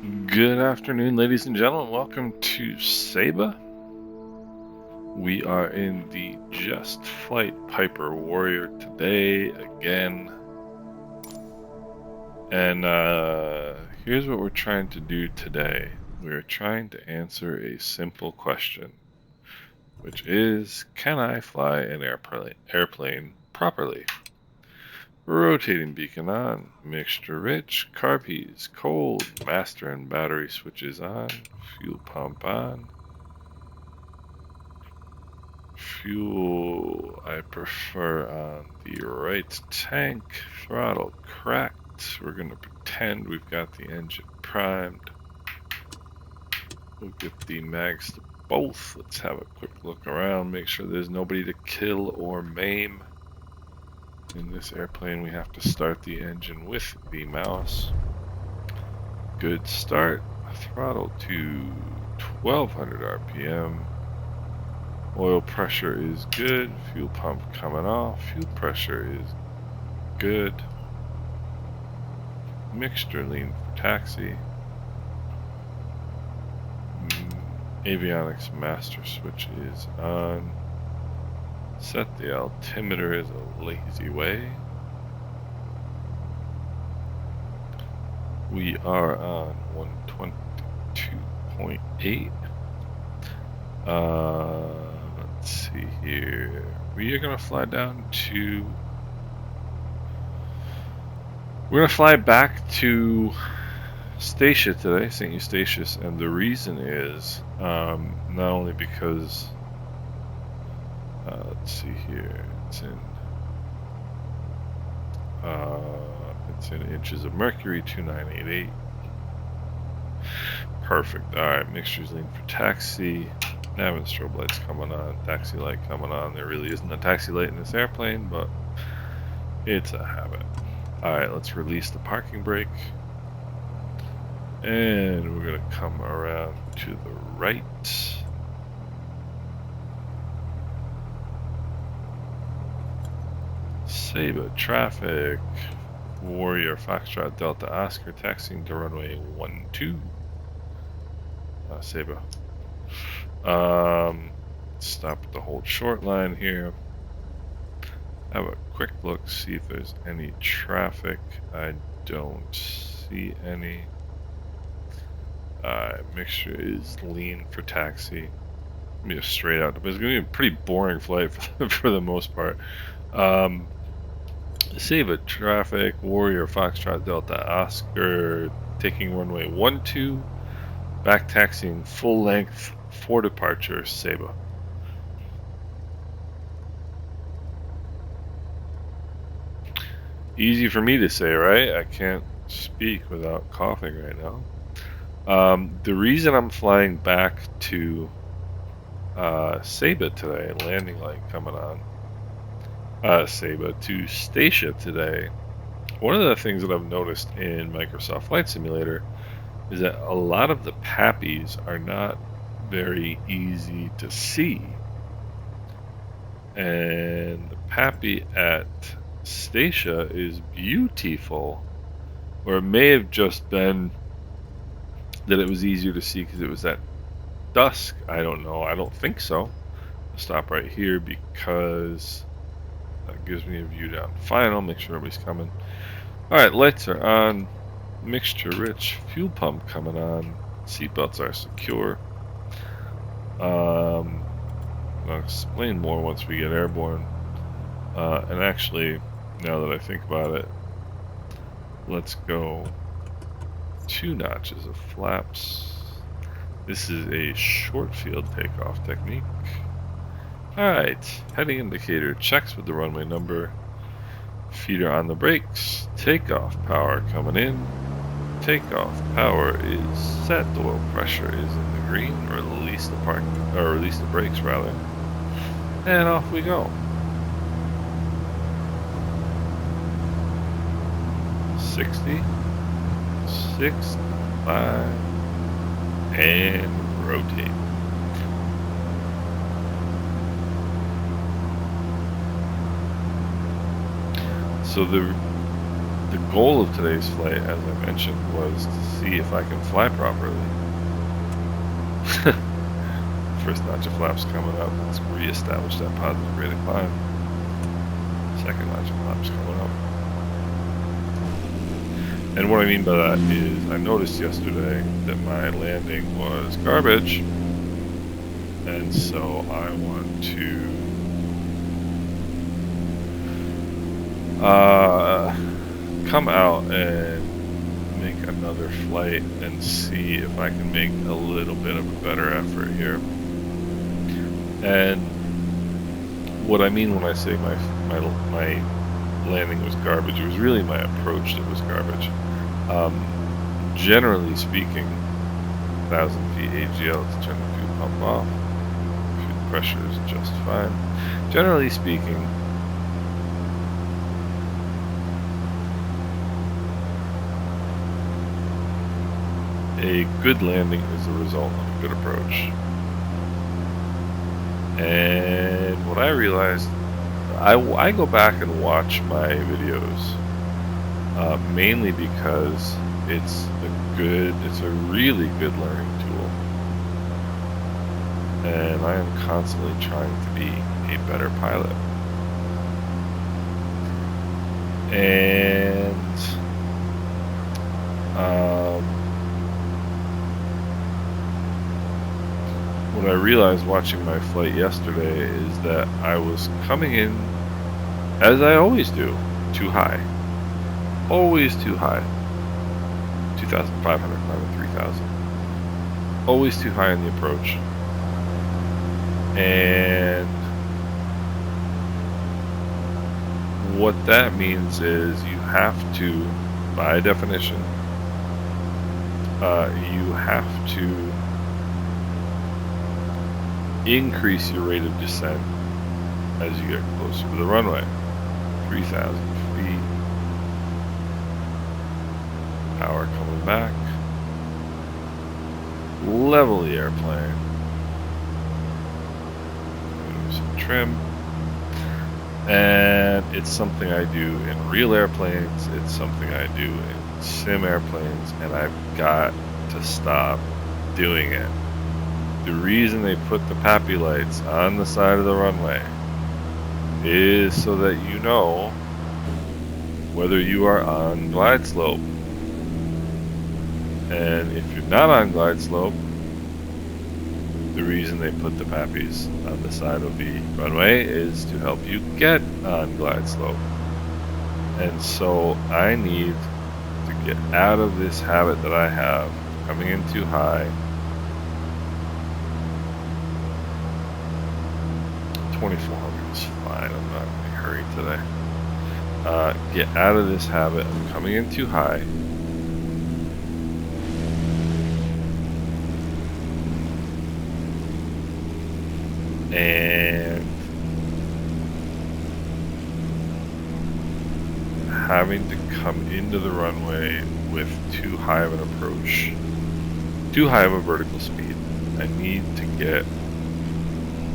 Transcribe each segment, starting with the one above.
Good afternoon, ladies and gentlemen. Welcome to Saba. We are in the Just Flight Piper Warrior today again. And here's what we're trying to do today. We're trying to answer a simple question, which is, can I fly an airplane properly? Rotating beacon on, mixture rich, carbies cold, master and battery switches on, fuel pump on. Fuel, I prefer on the right tank. Throttle cracked. We're going to pretend we've got the engine primed. We'll get the mags to both. Let's have a quick look around, make sure there's nobody to kill or maim. In this airplane, we have to start the engine with the mouse. Good start. Throttle to 1200 RPM. Oil pressure is good. Fuel pump coming off. Fuel pressure is good. Mixture lean for taxi. Avionics master switch is on. Set the altimeter as a lazy way. We are on 122.8. Let's see here. We are going to fly down to... We're going to fly back to Statia today, St. Eustatius, and the reason is not only because... let's see here. It's in inches of mercury, 2988. Perfect. Alright, mixtures lean for taxi. Nav and strobe lights coming on, taxi light coming on. There really isn't a taxi light in this airplane, but it's a habit. Alright, let's release the parking brake. And we're going to come around to the right. Saba traffic. Warrior Foxtrot Delta Oscar taxiing to runway 12. Saba. Stop at the hold short line here. Have a quick look, see if there's any traffic. I don't see any. Mixture is lean for taxi. Be a straight out, but it's gonna be a pretty boring flight for the most part. Saba traffic, Warrior Foxtrot Delta Oscar taking runway 12. Back taxiing full length for departure, Saba. Easy for me to say, right? I can't speak without coughing right now. The reason I'm flying back to Saba today, landing light coming on, Saba to Statia today, one of the things that I've noticed in Microsoft Flight Simulator is that a lot of the pappies are not very easy to see. And the pappy at Statia is beautiful. Or it may have just been that it was easier to see because it was at dusk. I don't know. I don't think so. I'll stop right here because that gives me a view down final. Make sure everybody's coming. Alright, lights are on. Mixture rich. Fuel pump coming on. Seatbelts are secure. I'll explain more once we get airborne. And actually, now that I think about it, let's go 2 notches of flaps. This is a short field takeoff technique. Alright, heading indicator checks with the runway number. Feeder on the brakes. Takeoff power coming in. Takeoff power is set. Oil pressure is in the green. Release the brakes rather. And off we go. 60, 65, and rotate. So the goal of today's flight, as I mentioned, was to see if I can fly properly. First notch of flaps coming up. Let's reestablish that positive rate of climb. Second notch of flaps coming up. And what I mean by that is I noticed yesterday that my landing was garbage. And so I want to come out and make another flight and see if I can make a little bit of a better effort here. And what I mean when I say my landing was garbage, it was really my approach that was garbage. Generally speaking, 1,000 feet AGL, let's turn the fuel pump off. Fuel pressure is just fine. Generally speaking, a good landing is the result of a good approach. And what I realized, I go back and watch my videos mainly because it's a really good learning tool, and I am constantly trying to be a better pilot. And what I realized watching my flight yesterday is that I was coming in, as I always do, too high. Always too high. 2,500, climbing 3,000. Always too high in the approach. And what that means is you have to, by definition, you have to increase your rate of descent as you get closer to the runway. 3,000 feet. Power coming back. Level the airplane. Do some trim. And it's something I do in real airplanes. It's something I do in sim airplanes. And I've got to stop doing it. The reason they put the PAPI lights on the side of the runway is so that you know whether you are on glide slope. And if you're not on glide slope, the reason they put the PAPIs on the side of the runway is to help you get on glide slope. And so I need to get out of this habit that I have, coming in too high. 2,400 is fine, I'm not in a hurry today. Get out of this habit of coming in too high. And having to come into the runway with too high of an approach, too high of a vertical speed. I need to get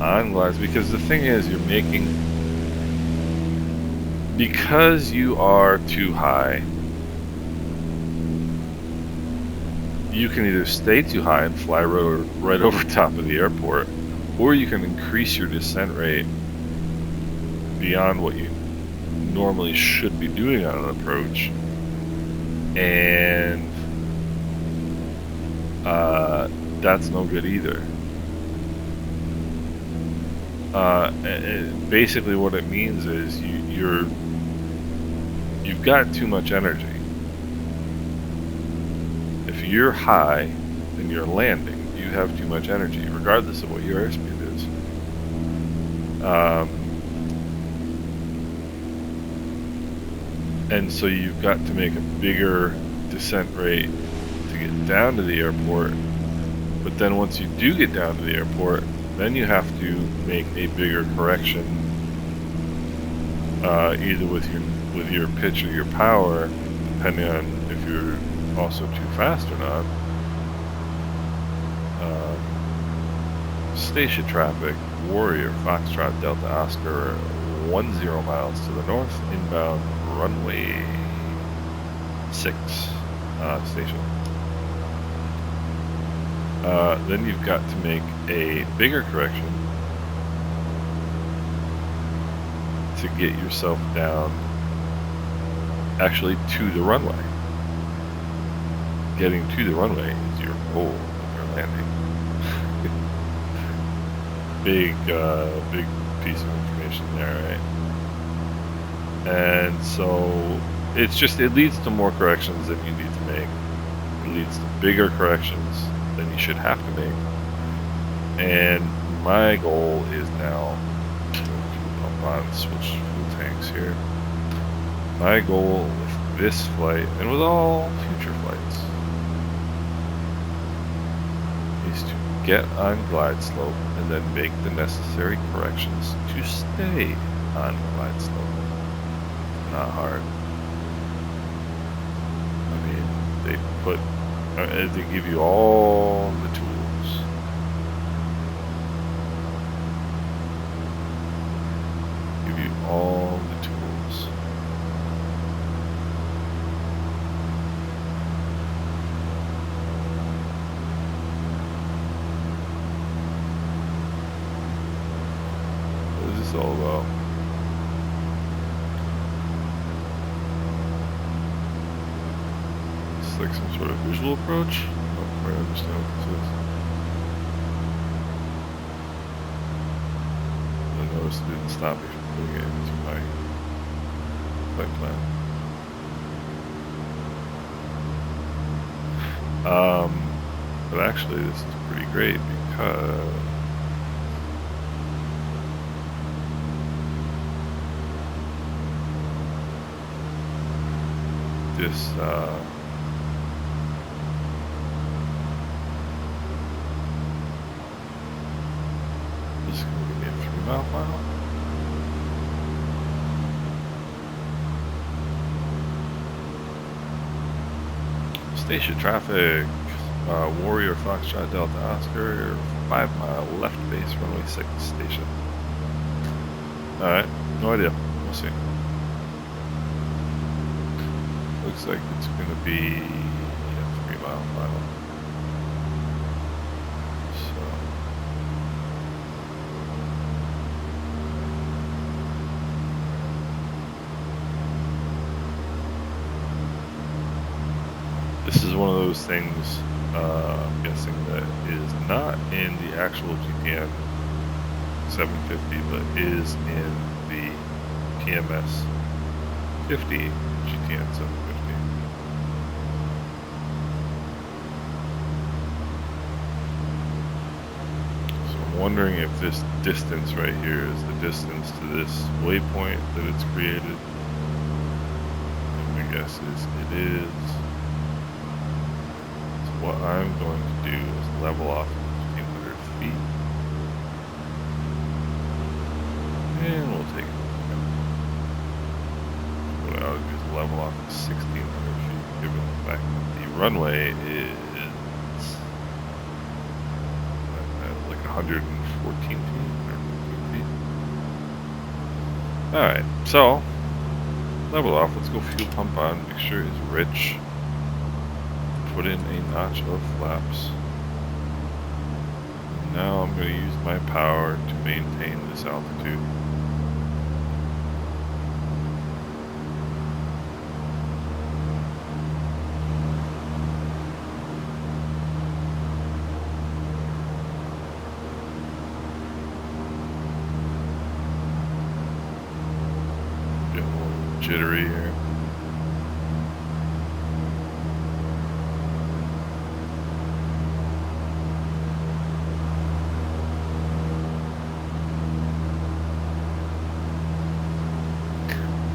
on glides, because the thing is, you're making, because you are too high, you can either stay too high and fly right over top of the airport, or you can increase your descent rate beyond what you normally should be doing on an approach, and that's no good either. Basically what it means is you've got too much energy. If you're high and you're landing, you have too much energy, regardless of what your airspeed is. And so you've got to make a bigger descent rate to get down to the airport. But then once you do get down to the airport, then you have to make a bigger correction, either with your pitch or your power, depending on if you're also too fast or not. Statia traffic, Warrior, Foxtrot, Delta, Oscar, 10 miles to the north, inbound runway station. Then you've got to make a bigger correction to get yourself down actually to the runway. Getting to the runway is your goal of your landing. Big piece of information there, right? And so it leads to more corrections than you need to make. It leads to bigger corrections than you should have to make. And my goal is now to pump on, switch fuel tanks here. My goal with this flight, and with all future flights, is to get on glide slope and then make the necessary corrections to stay on glide slope. Not hard. I mean, they give you all the tools. Give you all the tools. What is this all about? It's like some sort of visual approach. I don't quite understand what this is. I noticed it didn't stop me from putting it into my flight plan. But actually this is pretty great because this is going to give me a 3-mile final. Station traffic, Warrior Foxtrot Delta Oscar, 5-mile left base, runway 6 station. Alright, no idea. We'll see. Looks like it's going to be a 3-mile final. So. This is one of those things, I'm guessing, that is not in the actual GTN 750, but is in the PMS 50 GTN 750. So I'm wondering if this distance right here is the distance to this waypoint that it's created. And my guess is it is. What I'm going to do is level off 1,500 feet. And we'll take it. What I ought to do is level off 1,600 feet, given the fact that the runway is like 114 feet. Alright, so level off. Let's go fuel pump on, make sure it's rich. Put in a notch of flaps. And now I'm going to use my power to maintain this altitude. Get a little jittery here.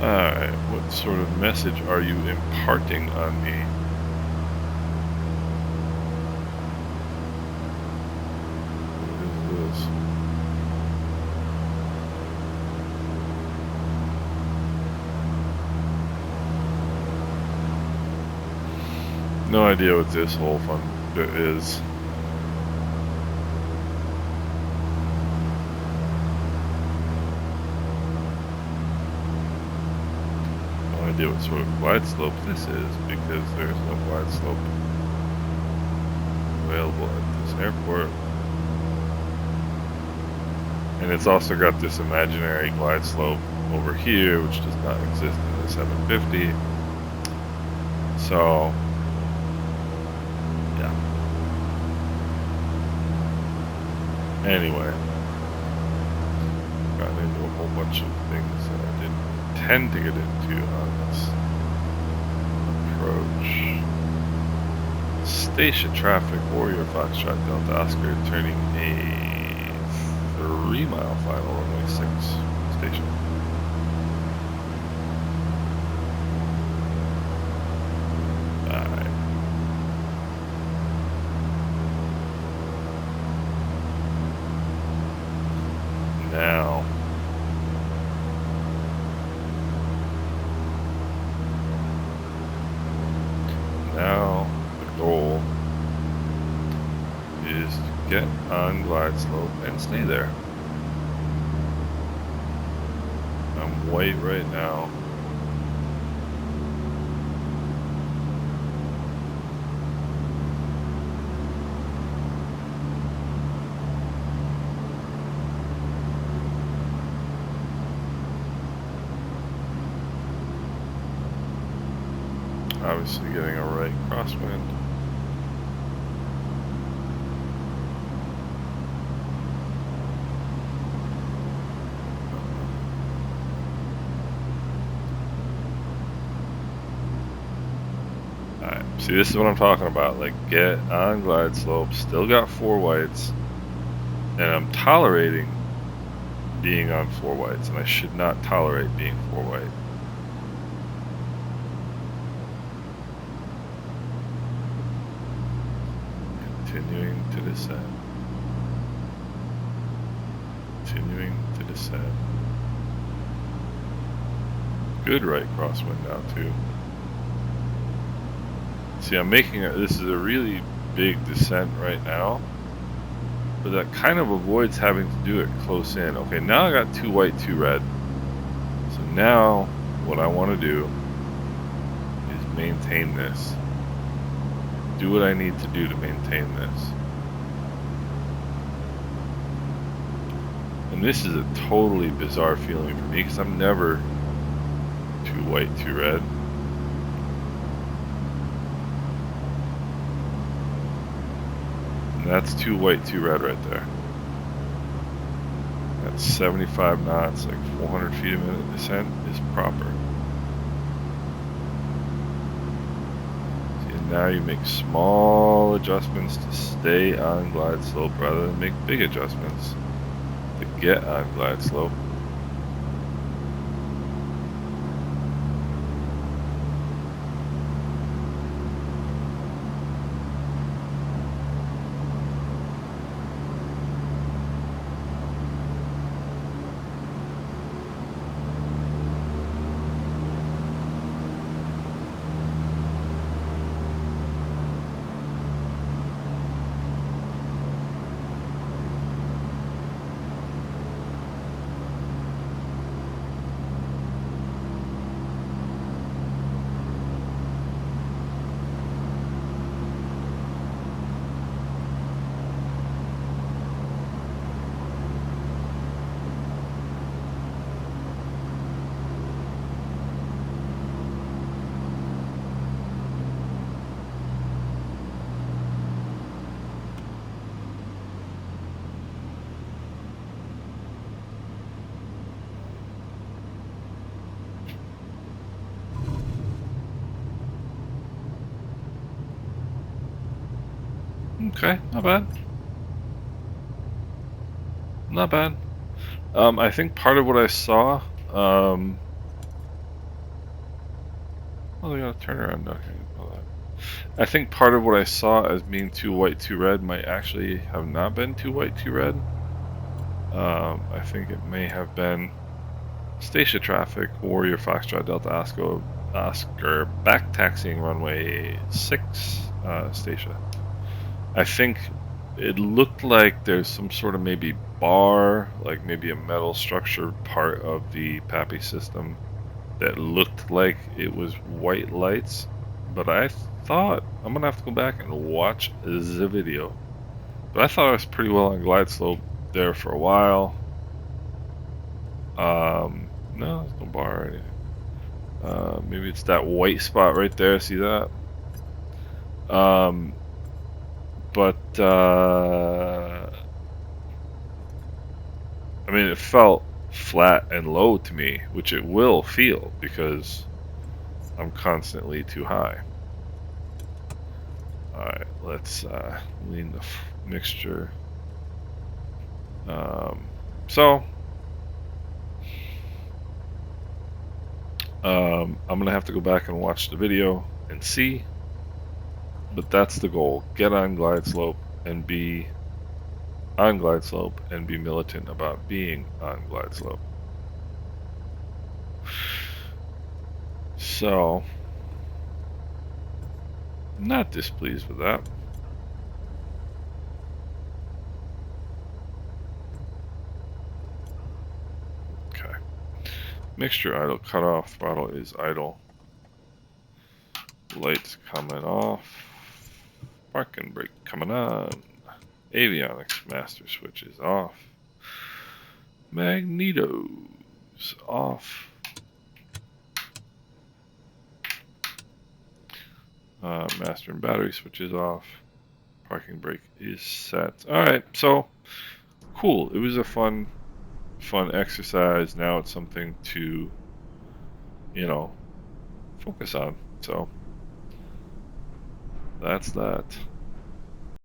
Alright, what sort of message are you imparting on me? What is this? No idea what this whole fun bit is. idea what sort of glide slope this is, because there's no glide slope available at this airport. And it's also got this imaginary glide slope over here, which does not exist in the 750. So, yeah. Anyway, got into a whole bunch of things that I didn't intend to get into on this approach. Statia traffic, Warrior Foxtrot Delta Oscar, turning a 3-mile final, runway 6 station. Now the goal is to get on glide slope and stay there. I'm white right now. Obviously getting a right crosswind. Alright, see, this is what I'm talking about. Like, get on glide slope, still got 4 whites, and I'm tolerating being on 4 whites, and I should not tolerate being 4 white. Continuing to descend. Continuing to descend. Good right crosswind now too. See, I'm making this is a really big descent right now, but that kind of avoids having to do it close in. Okay, now I got 2 white, 2 red. So now what I want to do is maintain this. Do what I need to do to maintain this. And this is a totally bizarre feeling for me because I'm never 2 white, 2 red. And that's 2 white, 2 red right there. That's 75 knots, like 400 feet a minute descent is proper. Now you make small adjustments to stay on glide slope rather than make big adjustments to get on glide slope. Okay, not bad. Not bad. I think part of what I saw, oh, they got a turnaround down here. I think part of what I saw as being 2 white, 2 red might actually have not been 2 white, 2 red. I think it may have been Statia traffic, Warrior Foxtrot Delta Oscar back taxiing runway 6, Statia. I think it looked like there's some sort of maybe bar, like maybe a metal structure part of the PAPI system that looked like it was white lights, but I thought, I'm gonna have to go back and watch the video, but I thought I was pretty well on glide slope there for a while. No, there's no bar or anything. Maybe it's that white spot right there, see that? But I mean, it felt flat and low to me, which it will feel because I'm constantly too high. Alright, let's lean the mixture. I'm gonna have to go back and watch the video and see, but that's the goal. Get on glide slope and be on glide slope and be militant about being on glide slope. So, not displeased with that. Okay. Mixture idle, cut off, throttle is idle. Lights coming off. Parking brake coming on. Avionics master switch is off. Magnetos off. Master and battery switch is off. Parking brake is set. Alright, so cool. It was a fun exercise. Now it's something to, focus on. So that's that.